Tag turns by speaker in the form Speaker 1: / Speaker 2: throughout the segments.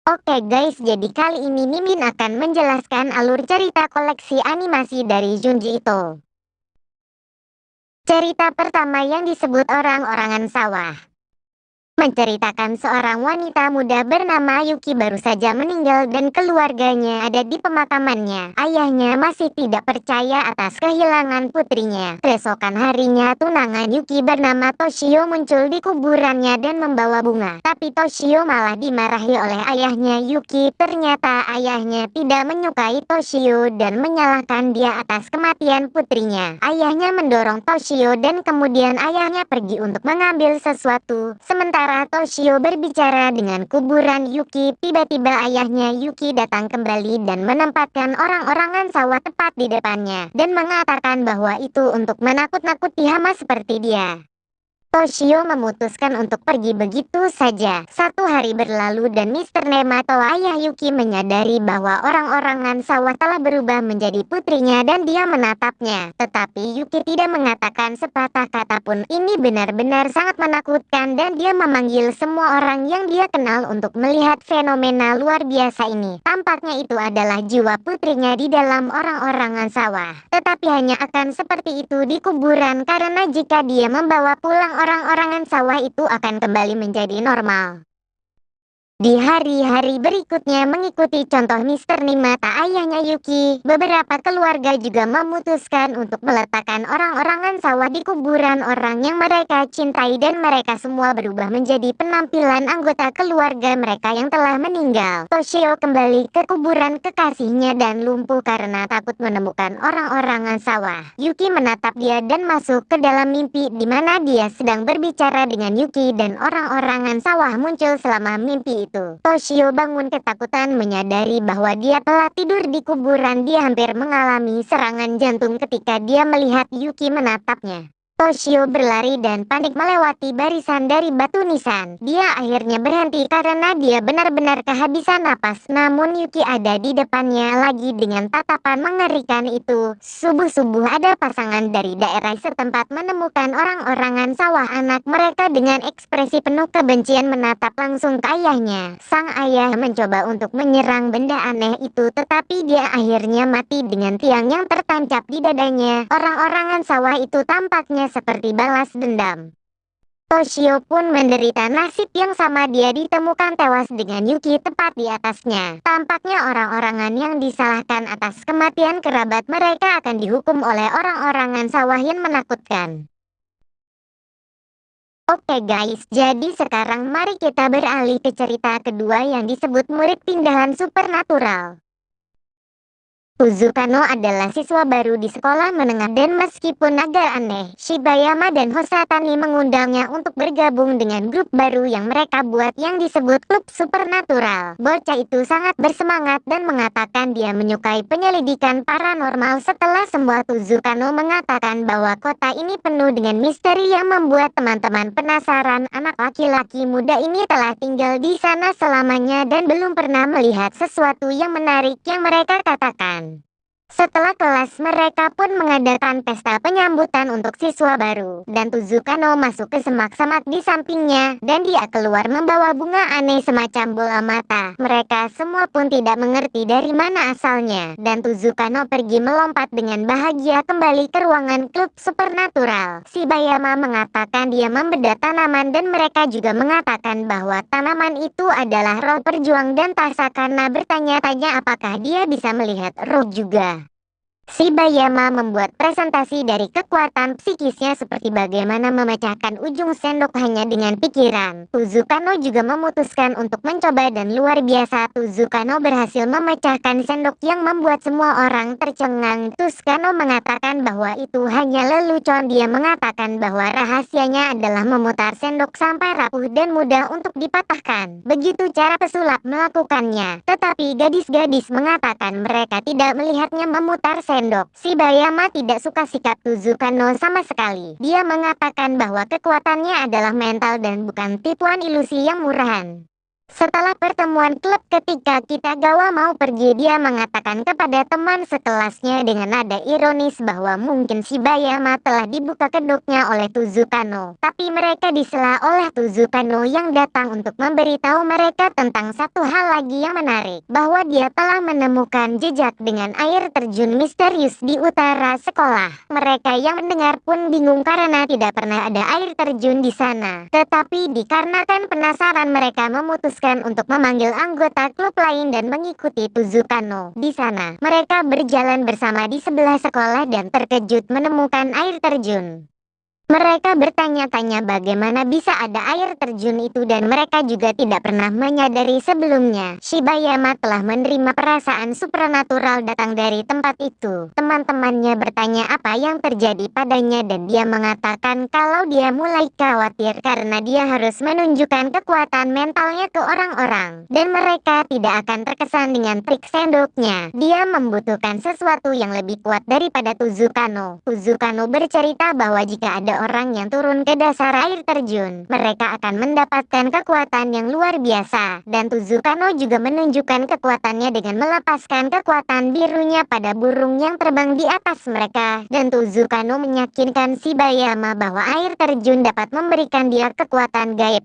Speaker 1: Oke guys, jadi kali ini Mimin akan menjelaskan alur cerita koleksi animasi dari Junji Ito. Cerita pertama yang disebut Orang-Orangan Sawah menceritakan seorang wanita muda bernama Yuki baru saja meninggal dan keluarganya ada di pemakamannya. Ayahnya masih tidak percaya atas kehilangan putrinya. Keesokan harinya tunangan Yuki bernama Toshio muncul di kuburannya dan membawa bunga. Tapi Toshio malah dimarahi oleh ayahnya Yuki. Ternyata ayahnya tidak menyukai Toshio dan menyalahkan dia atas kematian putrinya. Ayahnya mendorong Toshio dan kemudian ayahnya pergi untuk mengambil sesuatu. Sementara Toshio berbicara dengan kuburan Yuki, tiba-tiba ayahnya Yuki datang kembali dan menempatkan orang-orangan sawah tepat di depannya, dan mengatakan bahwa itu untuk menakut-nakuti hama seperti dia. Toshio memutuskan untuk pergi begitu saja. Satu hari berlalu dan Mr. Nemato ayah Yuki menyadari bahwa orang-orangan sawah telah berubah menjadi putrinya dan dia menatapnya. Tetapi Yuki tidak mengatakan sepatah kata pun. Ini benar-benar sangat menakutkan dan dia memanggil semua orang yang dia kenal untuk melihat fenomena luar biasa ini. Tampaknya itu adalah jiwa putrinya di dalam orang-orangan sawah. Tetapi hanya akan seperti itu di kuburan karena jika dia membawa pulang orang-orangan sawah itu akan kembali menjadi normal. Di hari-hari berikutnya mengikuti contoh Mr. Nimata ayahnya Yuki, beberapa keluarga juga memutuskan untuk meletakkan orang-orangan sawah di kuburan orang yang mereka cintai dan mereka semua berubah menjadi penampilan anggota keluarga mereka yang telah meninggal. Toshio kembali ke kuburan kekasihnya dan lumpuh karena takut menemukan orang-orangan sawah. Yuki menatap dia dan masuk ke dalam mimpi di mana dia sedang berbicara dengan Yuki dan orang-orangan sawah muncul selama mimpi itu. Toshio bangun ketakutan menyadari bahwa dia telah tidur di kuburan. Dia hampir mengalami serangan jantung ketika dia melihat Yuki menatapnya. Toshio berlari dan panik melewati barisan dari batu nisan. Dia akhirnya berhenti karena dia benar-benar kehabisan napas. Namun Yuki ada di depannya lagi dengan tatapan mengerikan itu. Subuh-subuh ada pasangan dari daerah setempat menemukan orang-orangan sawah. Anak mereka dengan ekspresi penuh kebencian menatap langsung ke ayahnya. Sang ayah mencoba untuk menyerang benda aneh itu, tetapi dia akhirnya mati dengan tiang yang tertancap di dadanya. Orang-orangan sawah itu tampaknya seperti balas dendam. Toshio pun menderita nasib yang sama, dia ditemukan tewas dengan Yuki tepat di atasnya. Tampaknya orang-orangan yang disalahkan atas kematian kerabat mereka akan dihukum oleh orang-orangan sawah yang menakutkan. Oke guys, jadi sekarang mari kita beralih ke cerita kedua yang disebut murid pindahan supernatural. Uzukano adalah siswa baru di sekolah menengah dan meskipun agak aneh, Shibayama dan Hosatani mengundangnya untuk bergabung dengan grup baru yang mereka buat yang disebut Klub Supernatural. Bocah itu sangat bersemangat dan mengatakan dia menyukai penyelidikan paranormal. Setelah semua, Uzukano mengatakan bahwa kota ini penuh dengan misteri yang membuat teman-teman penasaran. Anak laki-laki muda ini telah tinggal di sana selamanya dan belum pernah melihat sesuatu yang menarik yang mereka katakan. Setelah kelas, mereka pun mengadakan pesta penyambutan untuk siswa baru, dan Uzukano masuk ke semak-semak di sampingnya, dan dia keluar membawa bunga aneh semacam bola mata. Mereka semua pun tidak mengerti dari mana asalnya, dan Uzukano pergi melompat dengan bahagia kembali ke ruangan klub supernatural. Shibayama mengatakan dia membedah tanaman dan mereka juga mengatakan bahwa tanaman itu adalah roh perjuang dan Tasa karena bertanya-tanya apakah dia bisa melihat roh juga. Shibayama membuat presentasi dari kekuatan psikisnya seperti bagaimana memecahkan ujung sendok hanya dengan pikiran. Uzukano juga memutuskan untuk mencoba dan luar biasa Uzukano berhasil memecahkan sendok yang membuat semua orang tercengang. Tuscano mengatakan bahwa itu hanya lelucon. Dia mengatakan bahwa rahasianya adalah memutar sendok sampai rapuh dan mudah untuk dipatahkan. Begitu cara pesulap melakukannya. Tetapi gadis-gadis mengatakan mereka tidak melihatnya memutar sendok. Shibayama tidak suka sikap Uzukano sama sekali. Dia mengatakan bahwa kekuatannya adalah mental dan bukan tipuan ilusi yang murahan. Setelah pertemuan klub ketika Kitagawa mau pergi, dia mengatakan kepada teman sekelasnya dengan nada ironis bahwa mungkin Shibayama telah dibuka kedoknya oleh Tuzukano. Tapi mereka disela oleh Tuzukano yang datang untuk memberitahu mereka tentang satu hal lagi yang menarik, bahwa dia telah menemukan jejak dengan air terjun misterius di utara sekolah. Mereka yang mendengar pun bingung karena tidak pernah ada air terjun di sana. Tetapi dikarenakan penasaran, mereka memutuskan untuk memanggil anggota klub lain dan mengikuti Tuzukano. Di sana, mereka berjalan bersama di sebelah sekolah dan terkejut menemukan air terjun. Mereka bertanya-tanya bagaimana bisa ada air terjun itu dan mereka juga tidak pernah menyadari sebelumnya Shibayama telah menerima perasaan supranatural datang dari tempat itu. Teman-temannya bertanya apa yang terjadi padanya dan dia mengatakan kalau dia mulai khawatir karena dia harus menunjukkan kekuatan mentalnya ke orang-orang dan mereka tidak akan terkesan dengan trik sendoknya. Dia membutuhkan sesuatu yang lebih kuat daripada Tuzukano. Tuzukano bercerita bahwa jika ada orang yang turun ke dasar air terjun, mereka akan mendapatkan kekuatan yang luar biasa. Dan Tuzukano juga menunjukkan kekuatannya dengan melepaskan kekuatan birunya pada burung yang terbang di atas mereka. Dan Tuzukano meyakinkan Shibayama bahwa air terjun dapat memberikan dia kekuatan gaib.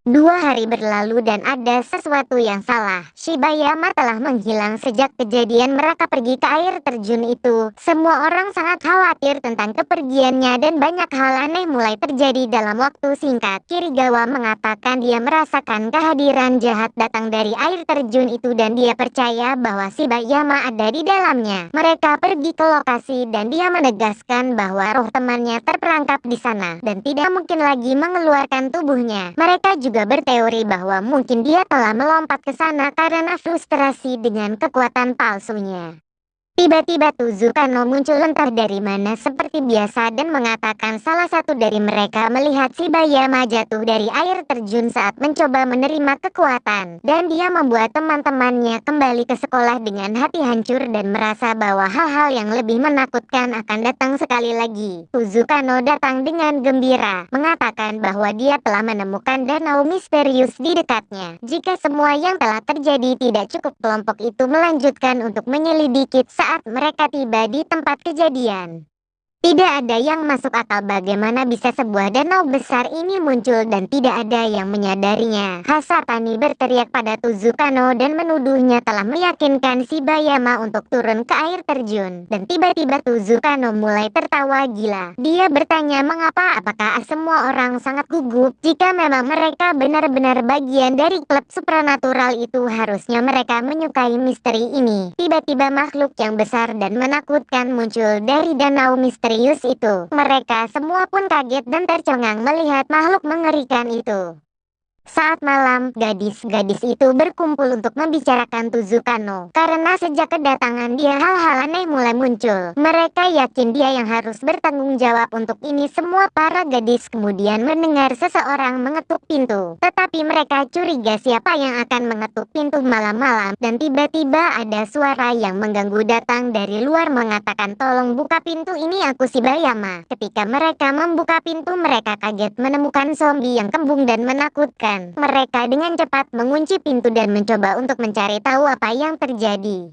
Speaker 1: 2 hari berlalu dan ada sesuatu yang salah. Shibayama telah menghilang sejak kejadian mereka pergi ke air terjun itu. Semua orang sangat khawatir tentang kepergiannya dan banyak hal aneh mulai terjadi dalam waktu singkat. Kirigawa mengatakan dia merasakan kehadiran jahat datang dari air terjun itu dan dia percaya bahwa Shibayama ada di dalamnya. Mereka pergi ke lokasi dan dia menegaskan bahwa roh temannya terperangkap di sana dan tidak mungkin lagi mengeluarkan tubuhnya. Mereka juga berteori bahwa mungkin dia telah melompat ke sana karena frustrasi dengan kekuatan palsunya. Tiba-tiba Tuzukano muncul entah dari mana seperti biasa dan mengatakan salah satu dari mereka melihat Shibayama jatuh dari air terjun saat mencoba menerima kekuatan. Dan dia membuat teman-temannya kembali ke sekolah dengan hati hancur dan merasa bahwa hal-hal yang lebih menakutkan akan datang sekali lagi. Tuzukano datang dengan gembira, mengatakan bahwa dia telah menemukan danau misterius di dekatnya. Jika semua yang telah terjadi tidak cukup, kelompok itu melanjutkan untuk menyelidiki saat mereka tiba di tempat kejadian. Tidak ada yang masuk akal bagaimana bisa sebuah danau besar ini muncul dan tidak ada yang menyadarinya. Hasatani berteriak pada Tuzukano dan menuduhnya telah meyakinkan Shibayama untuk turun ke air terjun. Dan tiba-tiba Tuzukano mulai tertawa gila. Dia bertanya mengapa, apakah semua orang sangat gugup? Jika memang mereka benar-benar bagian dari klub supranatural itu, harusnya mereka menyukai misteri ini. Tiba-tiba makhluk yang besar dan menakutkan muncul dari danau misteri itu. Mereka semua pun kaget dan tercengang melihat makhluk mengerikan itu. Saat malam, gadis-gadis itu berkumpul untuk membicarakan Tuzukano. Karena sejak kedatangan dia, hal-hal aneh mulai muncul. Mereka yakin dia yang harus bertanggung jawab untuk ini semua. Para gadis kemudian mendengar seseorang mengetuk pintu. Tetapi mereka curiga siapa yang akan mengetuk pintu malam-malam. Dan tiba-tiba ada suara yang mengganggu datang dari luar mengatakan, "Tolong buka pintu, ini aku Shibayama." Ketika mereka membuka pintu, mereka kaget menemukan zombie yang kembung dan menakutkan. Mereka dengan cepat mengunci pintu dan mencoba untuk mencari tahu apa yang terjadi.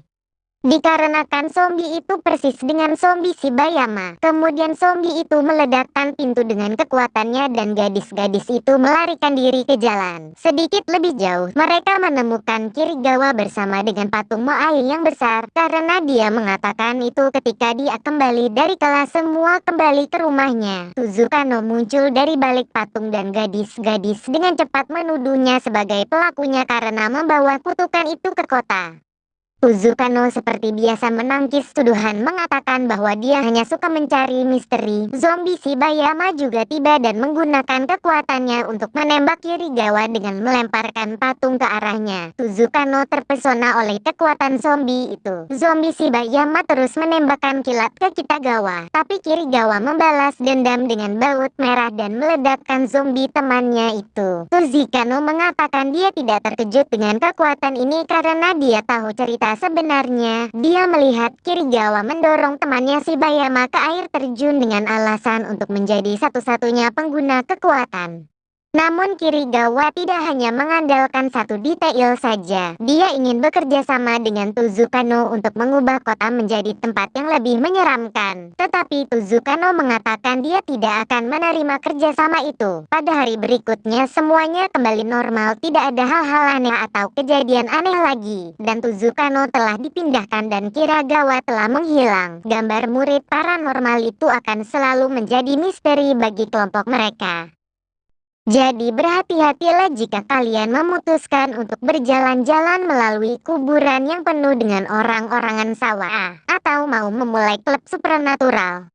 Speaker 1: Dikarenakan zombie itu persis dengan zombie Shibayama. Kemudian zombie itu meledakkan pintu dengan kekuatannya dan gadis-gadis itu melarikan diri ke jalan. Sedikit lebih jauh, mereka menemukan Kirigawa bersama dengan patung Moai yang besar. Karena dia mengatakan itu ketika dia kembali dari kelas, semua kembali ke rumahnya. Tuzukano muncul dari balik patung dan gadis-gadis dengan cepat menuduhnya sebagai pelakunya karena membawa kutukan itu ke kota. Tuzukano seperti biasa menangkis tuduhan, mengatakan bahwa dia hanya suka mencari misteri. Zombie Shibayama juga tiba dan menggunakan kekuatannya untuk menembak Kirigawa dengan melemparkan patung ke arahnya. Tuzukano terpesona oleh kekuatan zombie itu. Zombie Shibayama terus menembakkan kilat ke Kitagawa, tapi Kirigawa membalas dendam dengan baut merah dan meledakkan zombie temannya itu. Tuzukano mengatakan dia tidak terkejut dengan kekuatan ini karena dia tahu cerita sebenarnya. Dia melihat Kirigawa mendorong temannya Shibayama ke air terjun dengan alasan untuk menjadi satu-satunya pengguna kekuatan. Namun Kirigawa tidak hanya mengandalkan satu detail saja. Dia ingin bekerja sama dengan Tuzukano untuk mengubah kota menjadi tempat yang lebih menyeramkan. Tetapi Tuzukano mengatakan dia tidak akan menerima kerjasama itu. Pada hari berikutnya semuanya kembali normal, tidak ada hal-hal aneh atau kejadian aneh lagi. Dan Tuzukano telah dipindahkan dan Kiragawa telah menghilang. Gambar murid paranormal itu akan selalu menjadi misteri bagi kelompok mereka. Jadi berhati-hatilah jika kalian memutuskan untuk berjalan-jalan melalui kuburan yang penuh dengan orang-orangan sawah, atau mau memulai klub supernatural.